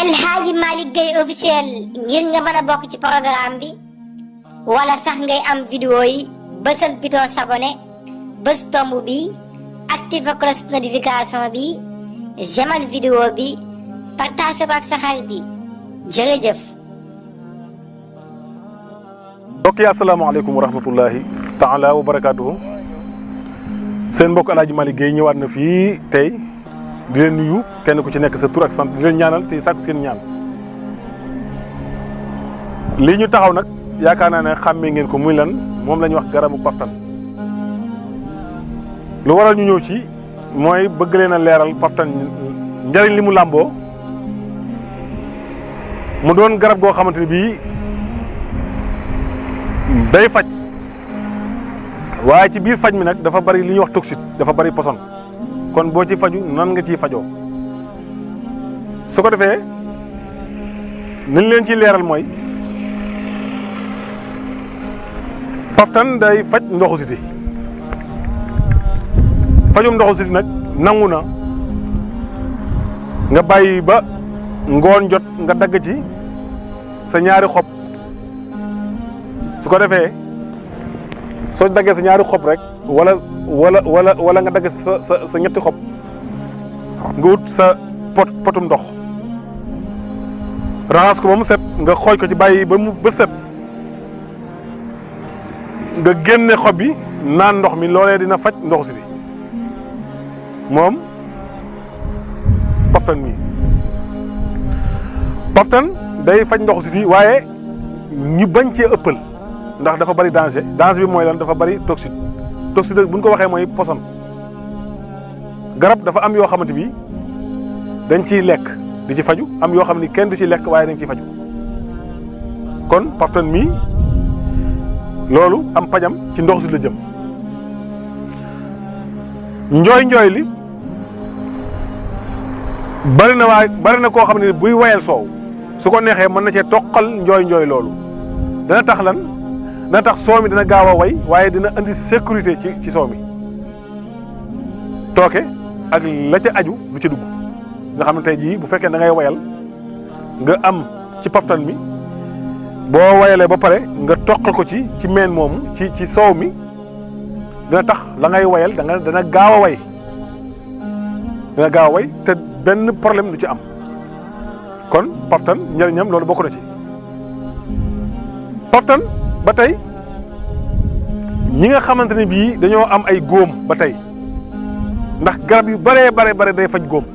El Hadji Malick Gueye officiel ngir nga mën a bokk ci programme bi wala sax ngay am vidéo yi bësal bouton s'abonné bës tomb bi activé cloche notification bi j'aime vidéo bi partage ko ak sa xarit yi jërëjëf. mbokk yi asalaamaaleykum wa rahmatullahi taala wa barakaatuhu seen mbokk El Hadji Malick Gueye ñëwaat na fii tey di leen nuyu kenn ku ci nekk sa tur ak sant di leen ñaanal te sàkku seen ñaan. lii ñu taxaw nag yaakaar naa ne xàmmee ngeen ko muy lan moom la ñuy wax garabu paftan. lu waral ñu ñëw ci mooy bëgg leen a leeral paftan njariñ li mu làmboo mu doon garab goo xamante ne bii day faj waaye ci biir faj mi nag dafa bari li ñuy wax toxique dafa bari poson kon boo ci faju nan nga ciy fajoo su ko defee niñ leen ciy leeral mooy paftan day faj ndoxu siti fajum ndoxu siti nag nangu na nga bàyyi ba ngoon jot nga dagg ci sa ñaari xob su ko defee soo daggee sa ñaari xob rek wala nga dagg sa ñetti xob nga wut sa potum ndox raxas ko ba mu set nga xooj ko ci bàyyi ba set nga génne xob yi naan ndox mi loolee dina faj ndoxu siti moom paftan mi paftan day faj ndoxu siti waaye ñu bañ cee ëppal ndax dafa bari danger bi mooy lan dafa bari toxique bu ñu ko waxee mooy poson garab dafa am yoo xamante bi dañ ciy lekk di ci faju am yoo xam ni kenn du ci lekk waaye dañ ciy faju kon paftan mi loolu am pajam ci ndox si la jëm njooy li bari na koo xam ne buy wayal soow su ko neexee mën na cee toqal njooy loolu dana tax lan dana tax soow mi dina gaaw a way waaye dina indi sécurité ci soow mi tooke ak la ca aju du ca dugg nga xam ne tey jii bu fekkee da ngay wayal nga am ci paftan mi boo wayalee ba pare nga toqal ko ci meen moomu ci soow mi dina tax la ngay wayal dana gaaw a way te benn problème du ci am kon paftan njëriñam loolu bokk na ci paftan ba tey ñi nga xamante ne bii dañoo am ay góom ba tey ndax garab yu bare day faj góom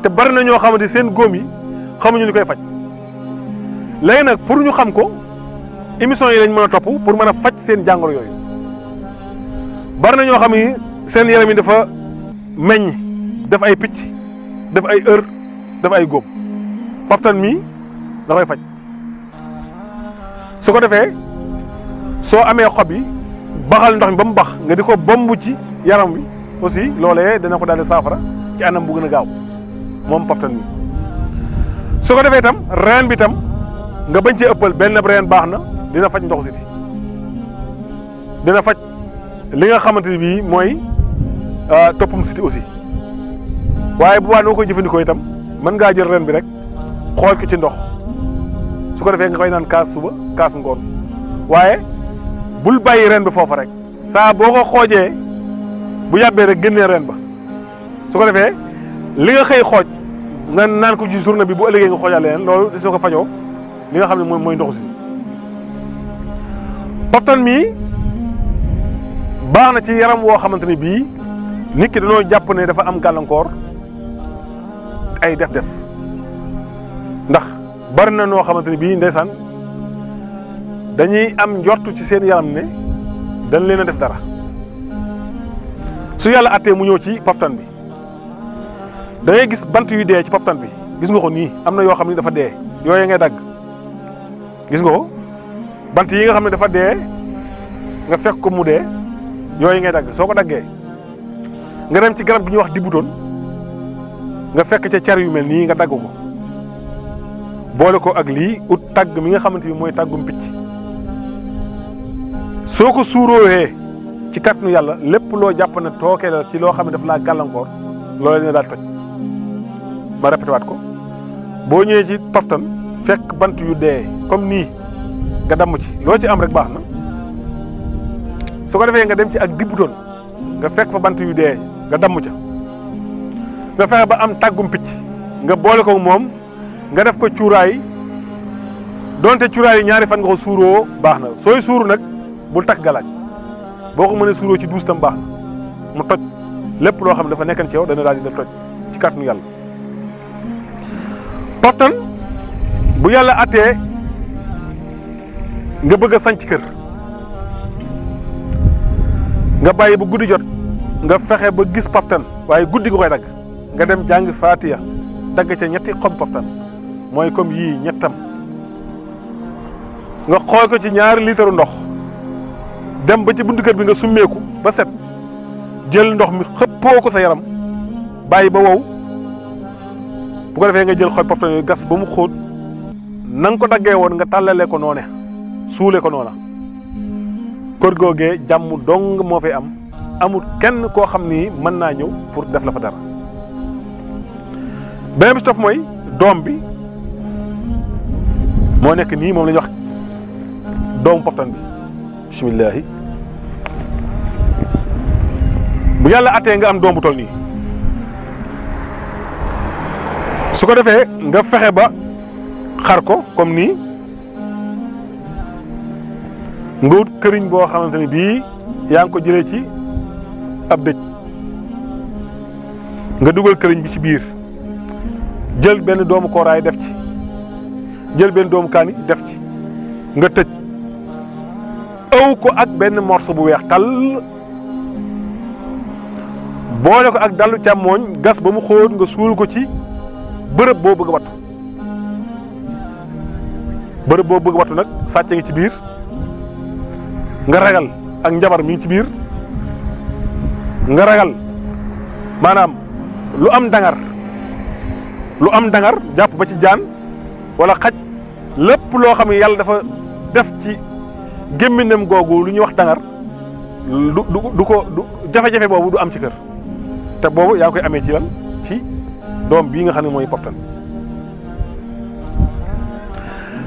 te bari na ñoo xamante seen góom yi xamuñu li koy faj léegi nag pour ñu xam ko émission yi lañ mën a topp pour mën a faj seen jàngoro yooyu bari na ñoo xam ni seen yaram yi dafa meññ def ay picc def ay heure def ay góom paftan mii da koy faj su ko defee soo amee xob yi baxal ndox mi ba mu bax nga di ko bomb ci yaram wi aussi loolee dana ko daal di saafara ci anam bu gën a gaaw moom paftan mi su ko defee itam reen bi itam nga bañ cee ëppal benn reen baax na dina faj ndoxu siti dina faj li nga xamante ni bii mooy toppum siti aussi waaye bu baax noo koy jëfandikoo itam mën ngaa jël reen bi rek xool ko ci ndox su ko defee nga koy naan kaas suba kaas ngoon waaye bul bàyyi reen bi foofa rek saa boo ko xoojee bu yàbbee rek génnee reen ba su ko defee li nga xëy xooj nga naan ko ci journée bi bu ëllëgee nga xoojaat leneen loolu di soo ko fajoo li nga xam ne mooy ndoxu si paftan mii baax na ci yaram woo xamante ne bii nit ki dañoo jàpp ne dafa am gàllankoor ay def ndax bari na noo xamante ne bii ndeysaan dañuy am njortu ci seen yaram ne dañ leen a def dara su yàlla attee mu ñëw ci paftan bi da ngay gis bant yu dee ci paftan bi gis nga ko nii am na yoo xam ne dafa dee yooyu ngay dagg gis nga ko bant yi nga xam ne dafa dee nga fekk ko mu dee yooyu ngay dagg soo ko daggee nga dem ci garab gi ñuy wax dibutoon nga fekk ca car yu mel nii nga dagg ko boole ko ak lii ut tàgg mi nga xamante ni mooy tàggum picc soo ko suuroohee ci kàttanu yàlla lépp loo jàpp ne tooke la ci loo xam ne daf laa gàllankoor loolu dina daal toj ma répété waat ko boo ñëwee ci poftan fekk bant yu dee comme nii nga damm ci loo ci am rek baax na su ko defee nga dem ci ak dibbutoon nga fekk fa bant yu dee nga damm ca nga fexe ba am tàggum picc nga boole ko moom nga def ko cuuraay donte cuuraay yi ñaari fan nga ko suuroo baax na sooy suuru nag bul takk galaaj boo ko mënee suuroo ci duus tam baax na mu toj lépp loo xam ne dafa nekkan ci yow dana daal di def toj ci kàttanu yàlla. poftan bu yàlla attee nga bëgg a sanc kër nga bàyyi bu guddi jot nga fexe ba gis poftan waaye guddi nga koy dagg nga dem jàng faatiya dagg ca ñetti xob poftan mooy comme yii ñettam nga xool ko ci ñaari litre ndox dem ba ci buntu kër bi nga summeeku ba set jël ndox mi xëppoo ko sa yaram bàyyi ba wow bu ko defee nga jël xob poftan yooyu gas ba mu xóot na nga ko daggee woon nga tàllalee ko noone suule ko noona kër googee jàmm dong moo fay am amul kenn koo xam ni mën naa ñëw pour def la fa dara. beneen bi ci topp mooy doom bi moo nekk nii moom la ñuy wax doomu poftan bi bismillaahi bu yàlla attee nga am doom bu toll nii su ko defee nga fexe ba xar ko comme nii nga wut këriñ boo xamante ne bii yaa ngi ko jëlee ci ab dëj nga dugal këriñ bi ci biir jël benn doomu kooraay def ci jël benn doomu kaani def ci nga tëj ëw ko ak benn morceau bu weex tàll boole ko ak dallu càmmooñ gas ba mu xóot nga suul ko ci bërëb boo bëgg a wattu bërëb boo bëgg a wattu nag sàcce ngi ci biir nga ragal ak njabar mi ngi ci biir nga ragal maanaam lu am dangar jàpp ba ci jaan wala xaj lépp loo xam ne yàlla dafa def ci gémminam googu lu ñuy wax dangar du ko jafe-jafe boobu du am ci kër te boobu yaa ngi koy amee ci lan ci doom bii nga xam ne mooy poftan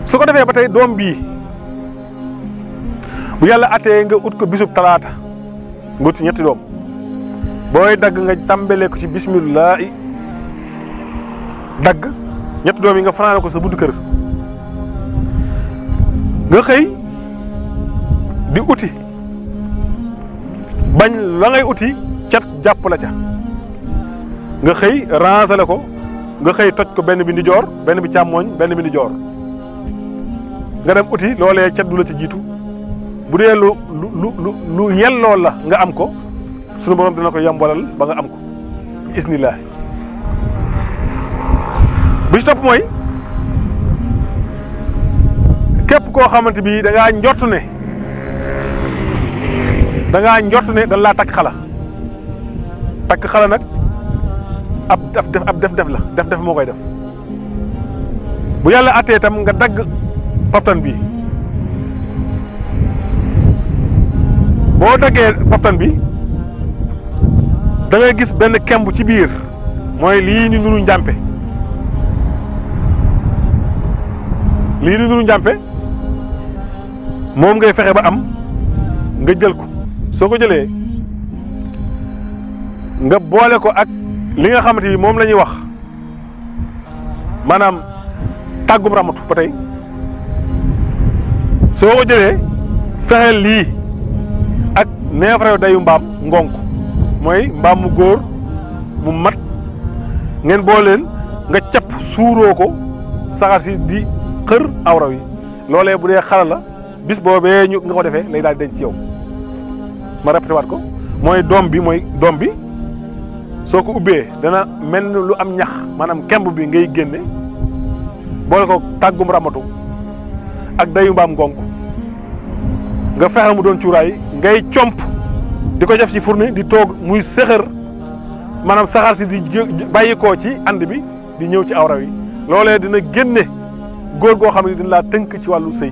su ko defee ba tey doom bii bu yàlla attee nga ut ko bisub talaata nga ut ci ñetti doom booy dagg nga tàmbalee ko ci bismillah dagg ñetti doom yi nga fanaane ko sa buntu kër nga xëy di uti bañ la ngay uti cat jàpp la ca nga xëy ransale ko nga xëy toj ko benn bi ndijoor benn bi càmmooñ benn bi ndijoor nga dem uti loolee cat du la ci jiitu bu dee lu yelloo la nga am ko sunu borom dina ko yombalal ba nga am ko bismillah bi ci topp mooy képp koo xamante bi da ngaa njort ne dañ laa takk xala nag ab def moo koy def bu yàlla attee itam nga dagg poftan bi boo daggee poftan bi da ngay gis benn kemb ci biir mooy lii ni nuru njàmpe moom ngay fexe ba am nga jël ko soo ko jëlee nga boole ko ak li nga xamante ni moom la ñuy wax maanaam tàggum ramatu ba tey soo ko jëlee fexeel lii ak neefare dayu mbaam ngonk mooy mbaam mu góor mu mat ngeen booleen nga capp suuroo ko saxaar si di xër awraw yi loolee bu dee xala la bis boobee nga ko defee lay daal denc ci yow ma répété waat ko mooy doom bi soo ko ubbee dana mel ni lu am ñax maanaam kemb bi ngay génne boole ko tàggum ramatu ak dayu mbaam ngonk nga fexe mu doon cuuraay ngay comp di ko def ci fourne di toog muy sëxër maanaam saxaar si di bàyyi koo ci ànd bi di ñëw ci awraw yi loolee dina génne góor goo xam ne dina laa tënk ci wàllu sëy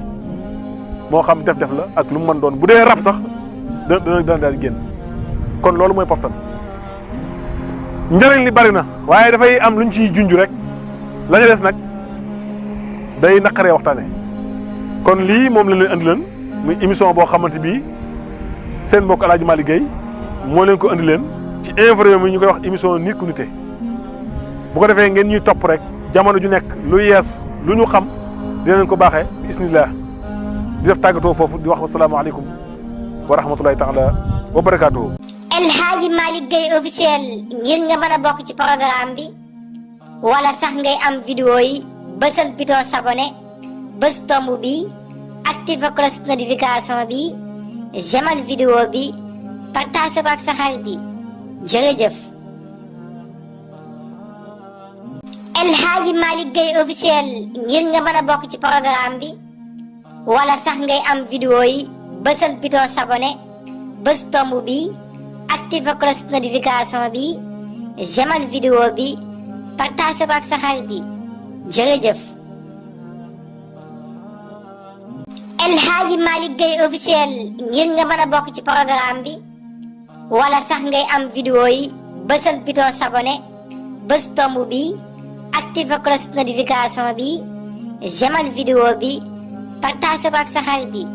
moo xam def la ak lu mu mën doon bu dee rab sax dana daal génn kon loolu mooy poftan njëriñ li bari na waaye dafay am luñ ciy junj rek la ñu des nag day naqaree waxtaane kon lii moom la leen andi leen muy émission boo xamante bii seen mbokk El Hadj Malick Gueye moo leen ko andi leen ci Infos mi ñu koy wax émission nit ku nite bu ko defee ngeen ñuy topp rek jamono ju nekk lu yees lu ñu xam dinañ ko baaxee bismillah di def tàggatoo foofu di wax wasalaamaaleykum wa rahmatulahi taala wa barakaatuhu. El Hadj Malick Gueye officiel ngir nga mën a bokk ci programme bi wala sax ngay am vidéo yi bësal bouton s'abonner bës tomb bi active cloche notification bi j'aime vidéo bi partage ko ak sa xarit yi jërëjëf. El Hadj Malick Gueye officiel ngir nga mën a bokk ci programme bi wala sax ngay am vidéo yi bësal bouton s'abonner bës tomb bi active cloche notification bi j'aime vidéo bi partage ko ak sa xarit yi jërëjëf. El Hadj Malick Gueye officiel ngir nga mën a bokk ci programme bi wala sax ngay am vidéo yi bësal bouton s'abonner bës tomb bi active cloche notification bi j'aime vidéo bi partage ko ak sa xarit yi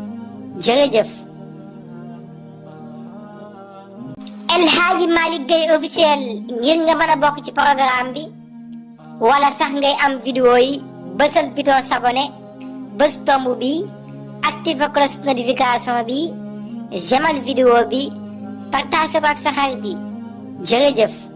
jërëjëf. El Hadj Malick Gueye officiel ngir nga mën a bokk ci programme bi wala sax ngay am vidéo yi bësal bouton s'abonner bës tomb bi active cloche notification bi j'aime vidéo bi partage ko ak sa xarit yi jërëjëf.